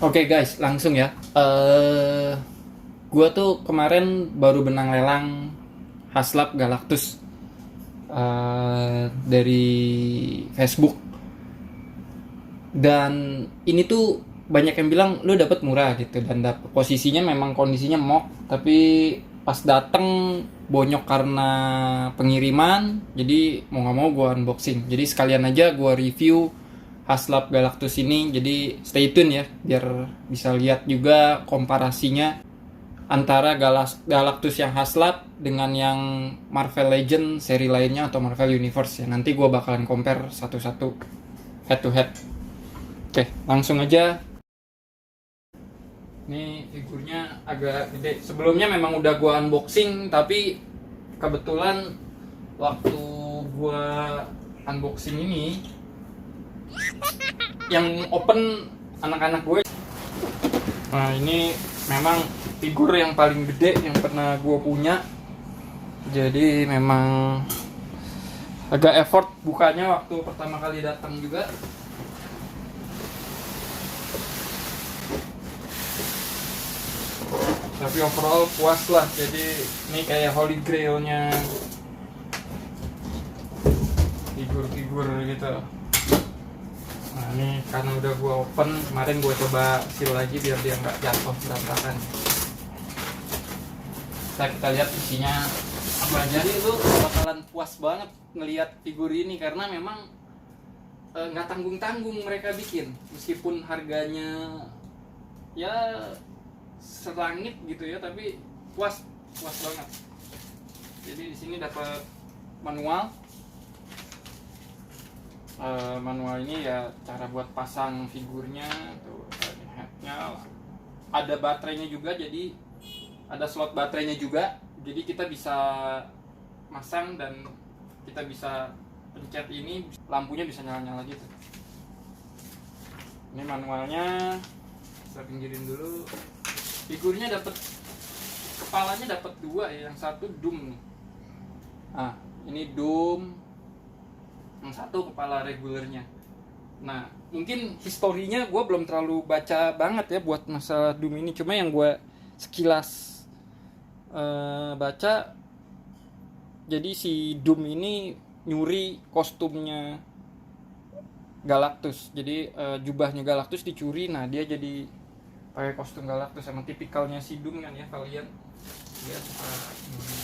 Oke guys, langsung ya. Gua tuh kemarin baru benang lelang Haslab Galactus dari Facebook, dan ini tuh banyak yang bilang lu dapat murah gitu, dan posisinya memang kondisinya mock, tapi pas dateng bonyok karena pengiriman, jadi mau nggak mau gua unboxing. Jadi sekalian aja gua review Haslab Galactus ini, jadi stay tune ya biar bisa lihat juga komparasinya antara Galactus yang Haslab dengan yang Marvel Legend seri lainnya atau Marvel Universe ya. Nanti gue bakalan compare satu-satu, head to head. Oke, langsung aja. Ini figurnya agak gede. Sebelumnya memang udah gue unboxing, tapi kebetulan waktu gue unboxing ini yang open anak-anak gue. Nah, ini memang figur yang paling gede yang pernah gue punya. Jadi memang agak effort bukanya waktu pertama kali datang juga. Tapi overall puas lah. Jadi ini kayak holy grailnya figur-figur gitu. Nah, ini karena udah gue open kemarin, gue coba seal lagi biar dia nggak jatuh berantakan. Kita lihat isinya apa. Jadi itu bakalan puas banget ngelihat figur ini karena memang nggak tanggung-tanggung mereka bikin, meskipun harganya ya serangit gitu ya, tapi puas banget. Jadi di sini dapat manual. Manual ini ya cara buat pasang figurnya tuh, headnya, ada baterainya juga, jadi ada slot baterainya juga, jadi kita bisa masang dan kita bisa pencet ini, lampunya bisa nyala-nyala gitu. Ini manualnya, saya pinggirin dulu. Figurnya dapat, kepalanya dapat dua ya, yang satu Doom nih. Nah, ini Doom, yang satu kepala regulernya. Nah, mungkin historinya gue belum terlalu baca banget ya buat masalah Doom ini, cuma yang gue sekilas baca, jadi si Doom ini nyuri kostumnya Galactus. Jadi jubahnya Galactus dicuri, nah dia jadi pakai kostum Galactus. Sama tipikalnya si Doom kan ya, kalian dia suka nyuri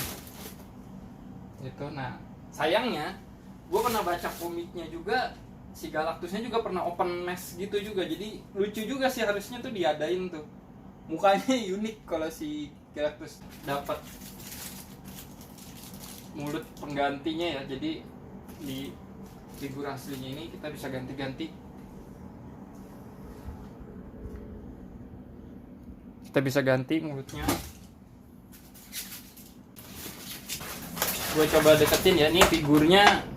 gitu. Nah, sayangnya gue pernah baca komiknya juga, si Galactusnya juga pernah open mask gitu juga, jadi lucu juga sih, harusnya tuh diadain tuh. Mukanya unik kalau si Galactus, dapat mulut penggantinya ya, jadi di figur aslinya ini kita bisa ganti-ganti, kita bisa ganti mulutnya. Gue coba deketin ya, ini figurnya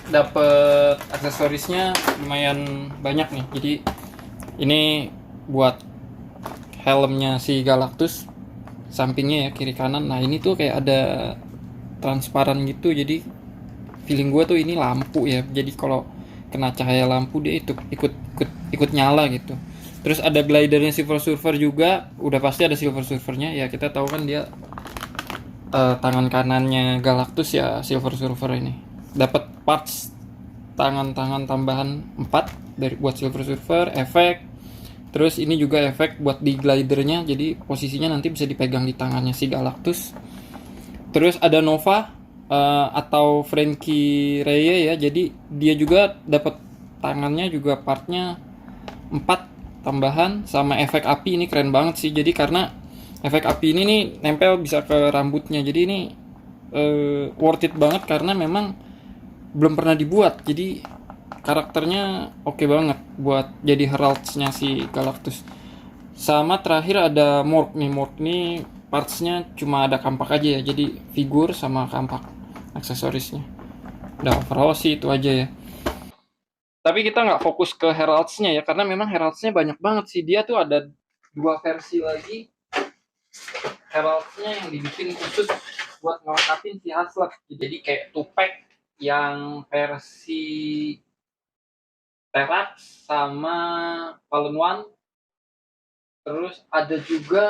dapet aksesorisnya lumayan banyak nih. Jadi ini buat helmnya si Galactus, sampingnya ya, kiri kanan. Nah, ini tuh kayak ada transparan gitu, jadi feeling gue tuh ini lampu ya, jadi kalau kena cahaya lampu dia itu ikut nyala gitu. Terus ada glidernya Silver Surfer juga, udah pasti ada Silver Surfernya ya, kita tahu kan dia tangan kanannya Galactus ya, Silver Surfer ini. Dapat parts tangan-tangan tambahan 4 dari buat Silver Surfer, efek. Terus ini juga efek buat di glidernya, jadi posisinya nanti bisa dipegang di tangannya si Galactus. Terus ada Nova atau Frankie Reye ya, jadi dia juga dapat tangannya juga partnya 4 tambahan, sama efek api. Ini keren banget sih, jadi karena efek api ini nih nempel bisa ke rambutnya, jadi ini worth it banget karena memang belum pernah dibuat, jadi karakternya oke banget buat jadi heraldsnya si Galactus. Sama terakhir ada Morg nih partsnya cuma ada kampak aja ya, jadi figur sama kampak aksesorisnya. Udah overall sih itu aja ya. Tapi kita nggak fokus ke heraldsnya ya, karena memang heraldsnya banyak banget sih. Dia tuh ada 2 versi lagi heraldsnya yang dibikin khusus buat ngelengkapin si Haslab. Jadi kayak tupac yang versi Terax sama Fallen One. Terus ada juga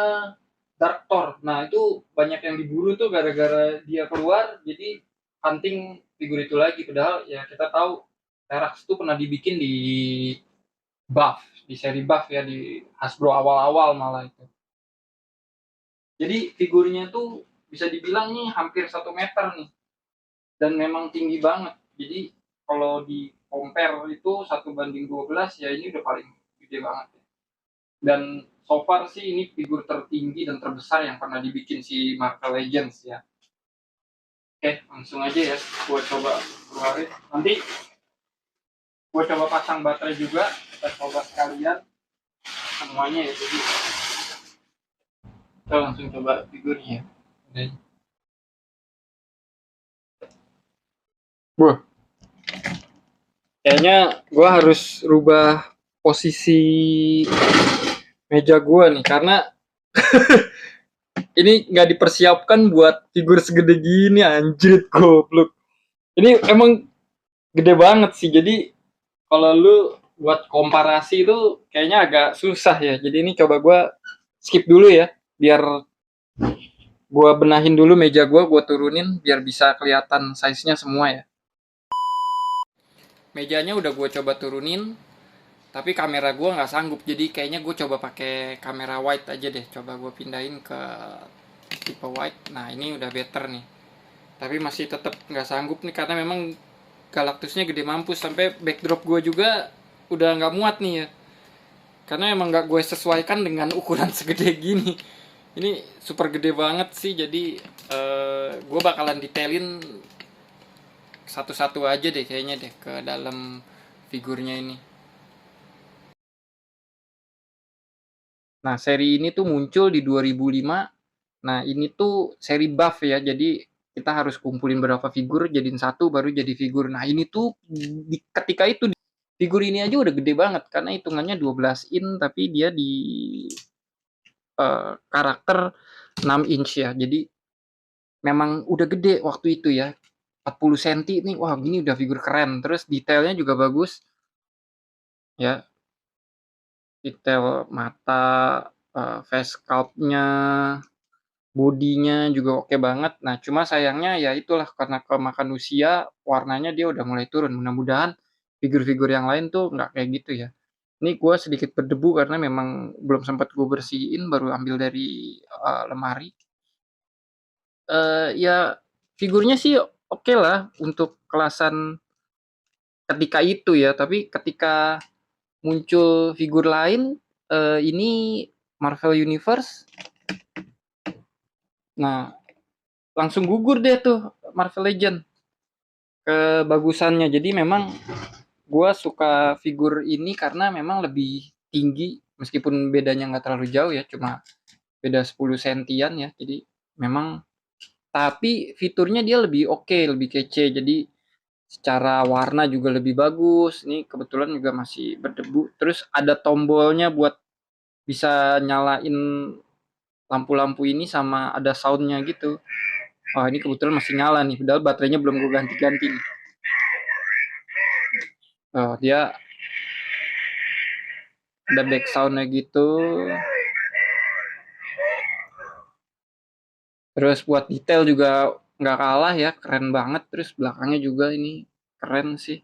Dark Thor. Nah, itu banyak yang diburu tuh gara-gara dia keluar, jadi hunting figur itu lagi. Padahal ya kita tahu Terax itu pernah dibikin di buff, di seri buff ya, di Hasbro awal-awal malah itu. Jadi figurnya tuh bisa dibilang nih hampir 1 meter nih. Dan memang tinggi banget. Jadi kalau di compare itu 1 banding 12 ya ini udah paling gede banget. Dan so far sih ini figur tertinggi dan terbesar yang pernah dibikin si Marvel Legends ya. Oke, langsung aja ya, gue coba keluarin. Nanti gue coba pasang baterai juga, kita coba sekalian semuanya ya. Jadi kita langsung coba figurnya ya. Wah, kayaknya gue harus rubah posisi meja gue nih karena ini nggak dipersiapkan buat figur segede gini, anjir goblok. Ini emang gede banget sih, jadi kalau lu buat komparasi itu kayaknya agak susah ya. Jadi ini coba gue skip dulu ya, biar gue benahin dulu meja gue turunin biar bisa kelihatan size-nya semua ya. Mejanya udah gue coba turunin, tapi kamera gue nggak sanggup. Jadi kayaknya gue coba pakai kamera wide aja deh. Coba gue pindahin ke tipe wide. Nah ini udah better nih. Tapi masih tetap nggak sanggup nih karena memang Galactusnya gede mampus, sampai backdrop gue juga udah nggak muat nih ya. Karena emang nggak gue sesuaikan dengan ukuran segede gini. Ini super gede banget sih, jadi gue bakalan detailin satu-satu aja deh kayaknya deh ke dalam figurnya ini. Nah, seri ini tuh muncul di 2005. Nah, ini tuh seri buff ya, jadi kita harus kumpulin berapa figur, jadiin satu baru jadi figur. Nah, ini tuh ketika itu figur ini aja udah gede banget karena hitungannya 12 in tapi dia di karakter 6 inch ya. Jadi memang udah gede waktu itu ya. 40 cm nih, wah gini udah figur keren. Terus detailnya juga bagus ya. Detail mata, face sculpt-nya, bodinya juga oke banget. Nah, cuma sayangnya ya itulah karena kemakan usia, warnanya dia udah mulai turun. Mudah-mudahan figur-figur yang lain tuh nggak kayak gitu ya. Ini gue sedikit berdebu karena memang belum sempat gue bersihin, baru ambil dari lemari. Ya figurnya sih oke lah untuk kelasan ketika itu ya, tapi ketika muncul figur lain, ini Marvel Universe, nah langsung gugur deh tuh Marvel Legend kebagusannya. Jadi memang gue suka figur ini karena memang lebih tinggi, meskipun bedanya nggak terlalu jauh ya, cuma beda 10 sentian ya. Jadi memang, tapi fiturnya dia lebih oke, lebih kece. Jadi secara warna juga lebih bagus. Ini kebetulan juga masih berdebu. Terus ada tombolnya buat bisa nyalain lampu-lampu ini, sama ada soundnya gitu. Wah ini kebetulan masih nyala nih, padahal baterainya belum gue ganti-ganti nih. Oh, dia ada back soundnya gitu. Terus buat detail juga nggak kalah ya, keren banget. Terus belakangnya juga ini keren sih.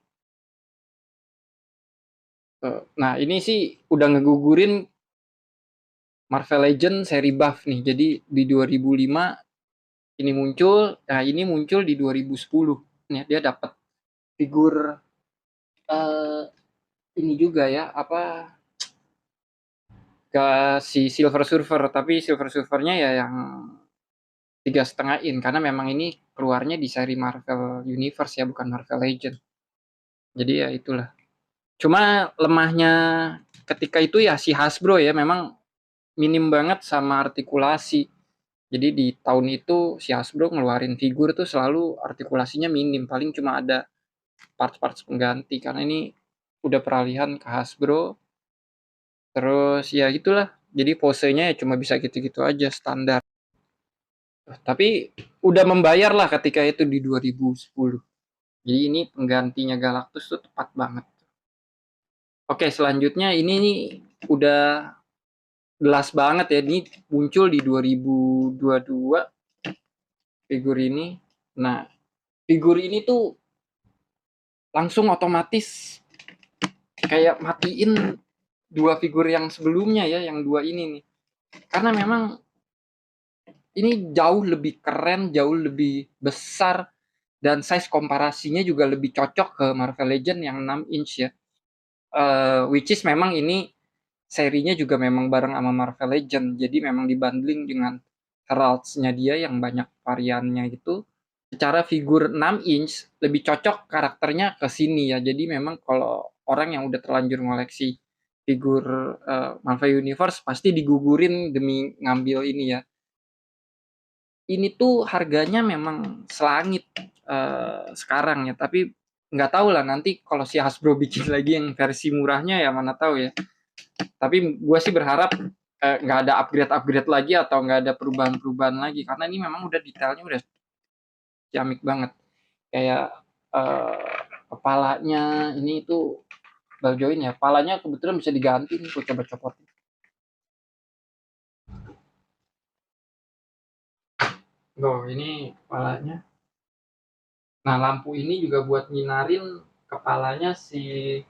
Nah ini sih udah ngegugurin Marvel Legends seri buff nih. Jadi di 2005 ini muncul, nah ini muncul di 2010. Nih dia dapat figur uh, ini juga ya, apa, ke si Silver Surfer, tapi Silver Surfernya ya yang 3,5 in karena memang ini keluarnya di seri Marvel Universe ya, bukan Marvel Legend. Jadi ya itulah. Cuma lemahnya ketika itu ya si Hasbro ya, memang minim banget sama artikulasi. Jadi di tahun itu si Hasbro ngeluarin figur tuh selalu artikulasinya minim, paling cuma ada parts-parts pengganti karena ini udah peralihan ke Hasbro. Terus ya gitulah. Jadi posenya ya cuma bisa gitu-gitu aja standar. Tapi udah membayar lah ketika itu di 2010. Jadi ini penggantinya Galactus tuh tepat banget. Oke, selanjutnya ini nih udah jelas banget ya, ini muncul di 2022 figur ini. Nah, figur ini tuh langsung otomatis kayak matiin dua figur yang sebelumnya ya, yang dua ini nih. Karena memang ini jauh lebih keren, jauh lebih besar, dan size komparasinya juga lebih cocok ke Marvel Legends yang 6 inch ya. Which is memang ini serinya juga memang bareng sama Marvel Legends, jadi memang dibundling dengan Heralds-nya dia yang banyak variannya gitu. Secara figur 6 inch lebih cocok karakternya ke sini ya. Jadi memang kalau orang yang udah terlanjur ngoleksi figur Marvel Universe pasti digugurin demi ngambil ini ya. Ini tuh harganya memang selangit sekarang ya, tapi nggak tahu lah nanti kalau si Hasbro bikin lagi yang versi murahnya ya mana tahu ya. Tapi gue sih berharap nggak ada upgrade lagi atau nggak ada perubahan lagi karena ini memang udah detailnya udah ciamik banget. Kayak kepalanya ini tuh join ya, kepalanya kebetulan bisa diganti nih, gue coba copot. Loh, ini kepalanya. Nah, lampu ini juga buat nyinarin kepalanya si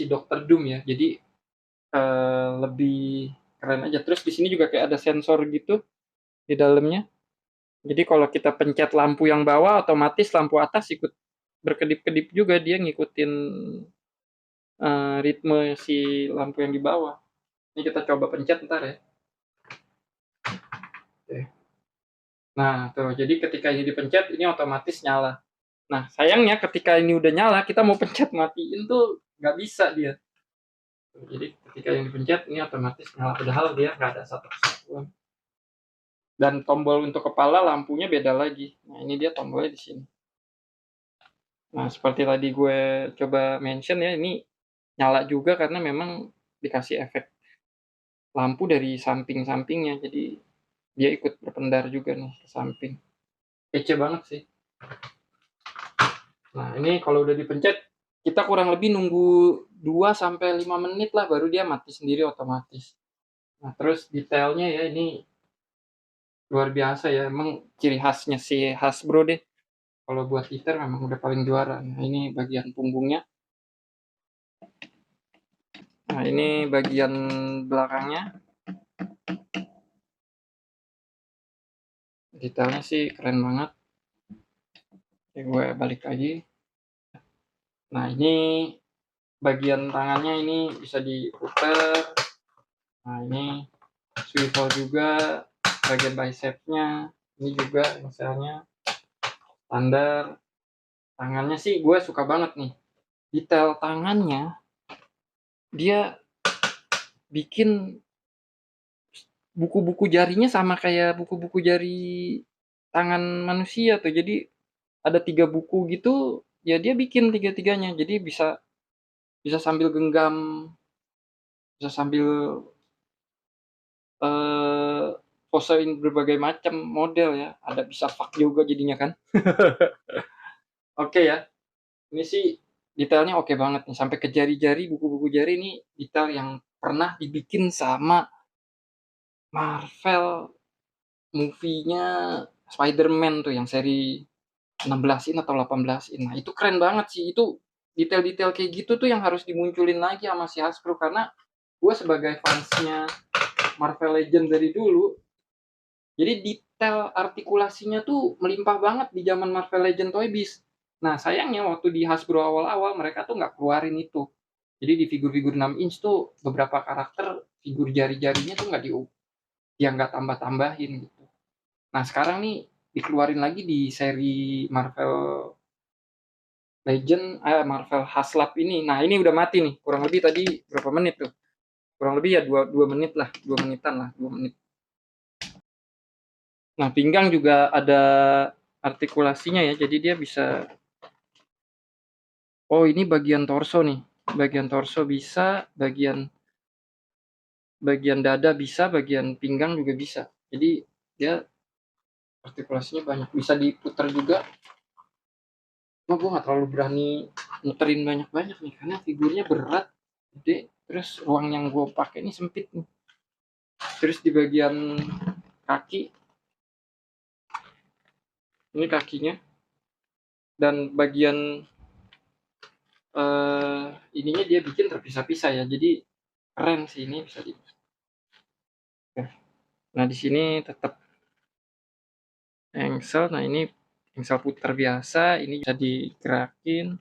Dokter Doom ya. Jadi lebih keren aja. Terus di sini juga kayak ada sensor gitu di dalamnya. Jadi kalau kita pencet lampu yang bawah, otomatis lampu atas ikut berkedip-kedip juga, dia ngikutin ritme si lampu yang di bawah. Ini kita coba pencet ntar ya. Oke. Nah, tuh. Jadi ketika ini dipencet, ini otomatis nyala. Nah, sayangnya ketika ini udah nyala, kita mau pencet matiin tuh nggak bisa dia. Jadi ketika yang dipencet, ini otomatis nyala. Padahal dia nggak ada satu kesatuan. Dan tombol untuk kepala lampunya beda lagi. Nah, ini dia tombolnya di sini. Nah, seperti tadi gue coba mention ya, ini nyala juga karena memang dikasih efek lampu dari samping-sampingnya. Jadi dia ikut berpendar juga nih ke samping. Kece banget sih. Nah, ini kalau udah dipencet, kita kurang lebih nunggu 2 sampai 5 menit lah baru dia mati sendiri otomatis. Nah, terus detailnya ya ini luar biasa ya. Emang ciri khasnya si Hasbro deh. Kalau buat detail memang udah paling juara. Nah, ini bagian punggungnya. Nah, ini bagian belakangnya. Detailnya sih keren banget. Oke, gue balik lagi. Nah, ini bagian tangannya ini bisa diputar. Nah, ini swivel juga. Bagian bicepnya. Ini juga misalnya standar. Tangannya sih gue suka banget nih. Detail tangannya dia bikin buku-buku jarinya sama kayak buku-buku jari tangan manusia tuh. Jadi ada 3 buku gitu, ya dia bikin tiga-tiganya. Jadi bisa bisa sambil genggam, bisa sambil eh posein berbagai macam model ya. Ada bisa fuck juga jadinya kan. Oke ya. Ini sih detailnya oke banget nih. Sampai ke jari-jari, buku-buku jari ini detail yang pernah dibikin sama Marvel movie-nya Spider-Man tuh yang seri 16 in atau 18 in. Nah, itu keren banget sih. Itu detail-detail kayak gitu tuh yang harus dimunculin lagi sama si Hasbro karena gue sebagai fansnya Marvel Legends dari dulu, jadi detail artikulasinya tuh melimpah banget di zaman Marvel Legends Toy Biz. Nah, sayangnya waktu di Hasbro awal-awal mereka tuh nggak keluarin itu. Jadi di figur-figur 6 inch tuh beberapa karakter figur jari-jarinya tuh nggak dia nggak tambah-tambahin gitu. Nah, sekarang nih dikeluarin lagi di seri Marvel Marvel Haslab ini. Nah, ini udah mati nih. Kurang lebih tadi berapa menit tuh? Kurang lebih ya 2 menit lah, 2 menitan lah, 2 menit. Nah, pinggang juga ada artikulasinya ya. Jadi dia bisa. Oh, ini bagian torso nih. Bagian torso bisa, bagian dada bisa, bagian pinggang juga bisa. Jadi dia artikulasinya banyak. Bisa diputar juga. gue nggak terlalu berani muterin banyak-banyak nih karena figurnya berat, gede, terus ruang yang gue pakai ini sempit nih. Terus di bagian kaki, ini kakinya, dan bagian ininya dia bikin terpisah-pisah ya, jadi keren sih ini bisa di. Nah di sini tetap engsel, nah ini engsel putar biasa, ini bisa digerakin.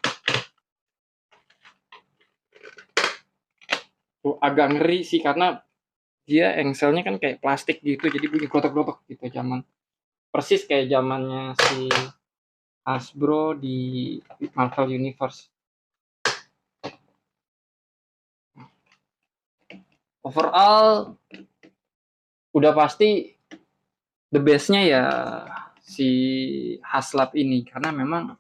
Agak ngeri sih karena dia engselnya kan kayak plastik gitu, jadi bunyi klotok-klotok gitu, zaman persis kayak zamannya si Hasbro di Marvel Universe. Overall udah pasti the bestnya ya si Haslab ini karena memang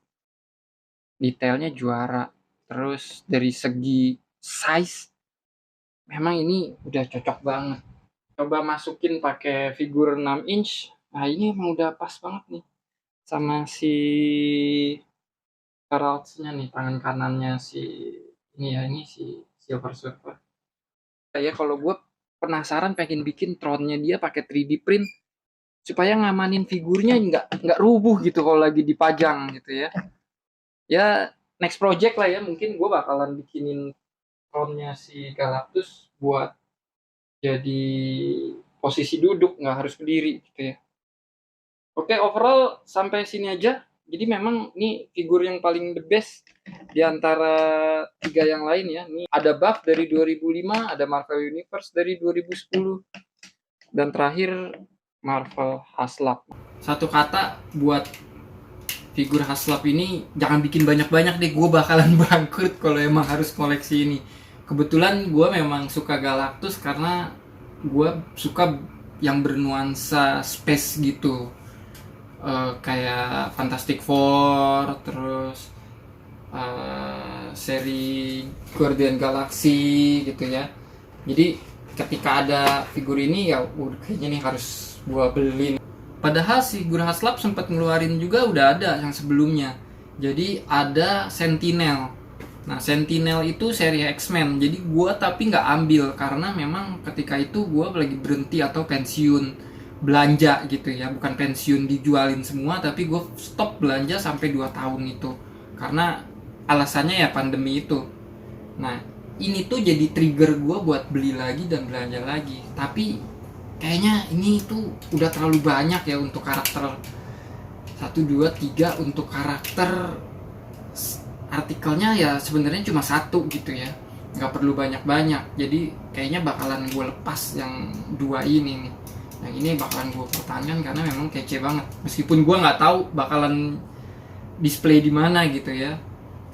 detailnya juara, terus dari segi size memang ini udah cocok banget. Coba masukin pakai figur 6 inch, nah ini emang udah pas banget nih sama si Heralds-nya nih, tangan kanannya si ini ya, ini si Silver Surfer. Ya kalau gue penasaran pengen bikin throne-nya dia pakai 3D print supaya ngamanin figurnya nggak rubuh gitu kalau lagi dipajang gitu ya. Ya next project lah ya, mungkin gue bakalan bikinin throne-nya si Galactus buat jadi posisi duduk, nggak harus berdiri gitu ya. Oke, overall sampai sini aja. Jadi memang ini figur yang paling the best di antara 3 yang lain ya. Ini ada Buff dari 2005, ada Marvel Universe dari 2010, dan terakhir Marvel Haslab. Satu kata buat figur Haslab ini, jangan bikin banyak-banyak deh, gue bakalan bangkrut kalau emang harus koleksi ini. Kebetulan gue memang suka Galactus karena gue suka yang bernuansa space gitu. Kayak Fantastic Four, terus seri Guardian Galaxy gitu ya. Jadi ketika ada figur ini ya kayaknya nih harus gua beli. Padahal si figur Haslab sempat ngeluarin juga udah ada yang sebelumnya. Jadi ada Sentinel. Nah Sentinel itu seri X-Men. Jadi gua tapi nggak ambil karena memang ketika itu gua lagi berhenti atau pensiun belanja gitu ya, bukan pensiun dijualin semua, tapi gue stop belanja sampai 2 tahun itu karena alasannya ya pandemi itu. Nah ini tuh jadi trigger gue buat beli lagi dan belanja lagi, tapi kayaknya ini tuh udah terlalu banyak ya untuk karakter 1, 2, 3. Untuk karakter artikelnya ya sebenarnya cuma 1 gitu ya, nggak perlu banyak-banyak. Jadi kayaknya bakalan gue lepas yang 2 ini nih. Yang ini bakalan gue pertahankan karena memang kece banget. Meskipun gue nggak tahu bakalan display di mana gitu ya.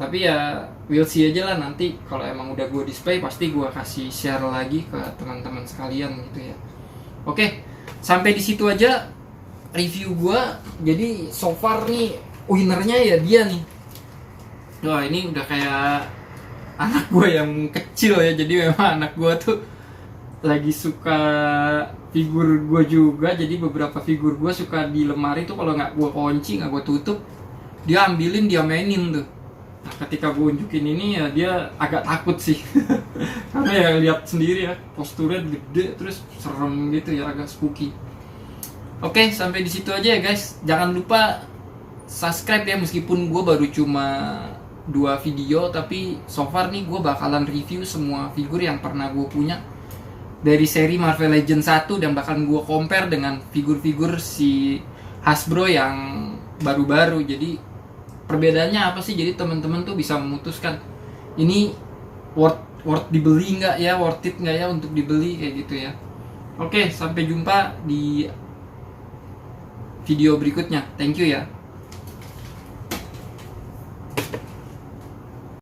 Tapi ya we'll see aja lah nanti. Kalau emang udah gue display pasti gue kasih share lagi ke teman-teman sekalian gitu ya. Oke, sampai di situ aja review gue. Jadi so far nih winnernya ya dia nih. Wah ini udah kayak anak gue yang kecil ya. Jadi memang anak gue tuh lagi suka figur gue juga, jadi beberapa figur gue suka di lemari tuh kalau nggak gue kunci, nggak gue tutup, dia ambilin, dia mainin tuh. Nah ketika gue unjukin ini ya dia agak takut sih karena ya lihat sendiri ya posturnya gede terus serem gitu ya, agak spooky. Oke, sampai di situ aja ya guys. Jangan lupa subscribe ya, meskipun gue baru cuma 2 video, tapi so far nih gue bakalan review semua figur yang pernah gue punya dari seri Marvel Legends 1 dan bahkan gue compare dengan figur-figur si Hasbro yang baru-baru. Jadi perbedaannya apa sih? Jadi teman-teman tuh bisa memutuskan ini worth dibeli nggak ya, worth it nggak ya untuk dibeli kayak gitu ya. Oke, sampai jumpa di video berikutnya. Thank you ya.